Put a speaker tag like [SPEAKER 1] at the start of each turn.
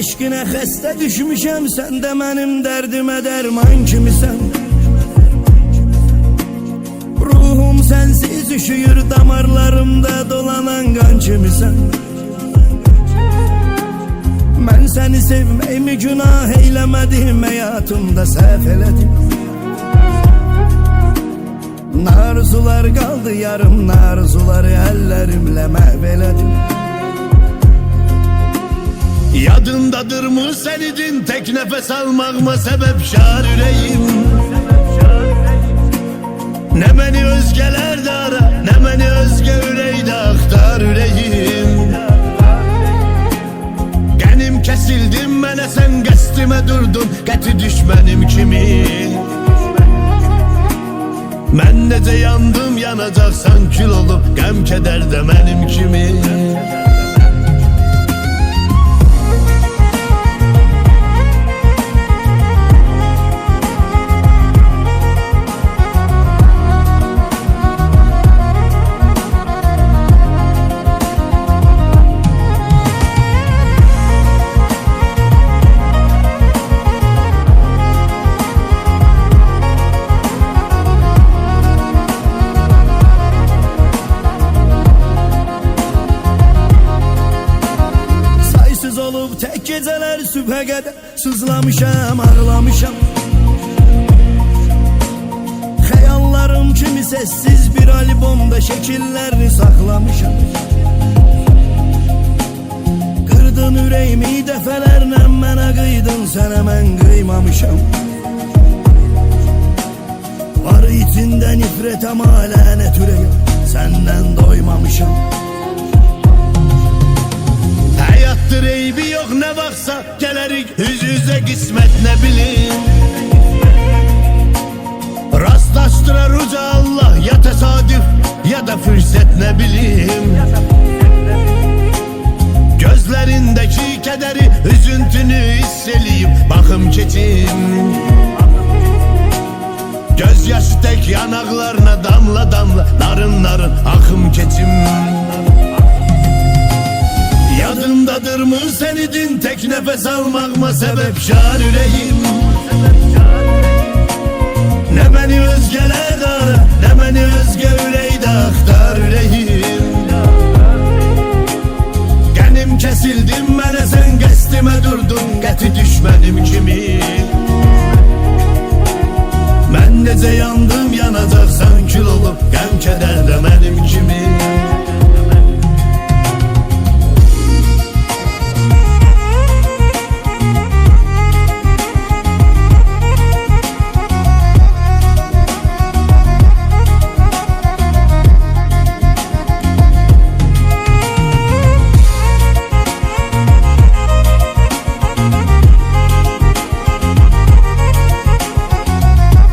[SPEAKER 1] Eşqinə xəstə düşmüşəm, sən də mənim dərdimə dərman kimisən. Ruhum sənsiz üşüyür, damarlarımda dolanan qan kimisən. Mən səni sevməyimi günah eyləmədim, həyatımda səhv elədim. Narzular qaldı yarım, narzuları əllərimlə məhv elədim.
[SPEAKER 2] Yadındadır mı sen idin tek nefes almağıma sebep şar ürəyim. Ne beni özgeler de ara, ne beni özge üreyde aktar ürəyim. Qənim kesildim mənə, sen qəstimə durdun, qəti düşmənim kimi. Mən necə yandım, yanacaqsan kül olub, qəm kədər də mənim kimi.
[SPEAKER 1] Olub tək gecələr sübhə qədər sızlamışam, ağlamışam. Xəyallarım kimi səssiz bir albomda şəkillərini saxlamışam. Qırdın ürəyimi dəfələrlə, mənə qıydın, sənə mən qıymamışam. Var içində nifrət, amma lənət ürəyim, səndən doymamışam. Hayattır eybi yok ne varsa, gelerik yüz yüze kısmet ne bileyim. Rastlaştırar uca Allah, ya tesadüf ya da fırsat ne bileyim. Gözlerindeki kederi, üzüntünü hisseleyip bakım keçim. Gözyaşı tek yanaklarına damla damla, narın narın akım keçim. Yadımdadır mı sen idin tek nefes almağıma sebep şar ürəyim. Ne beni özgeler de ara, ne beni özge üreyde aktar ürəyim. Qənim kesildim mənə, sen qəstimə durdun, qəti düşmənim kimi.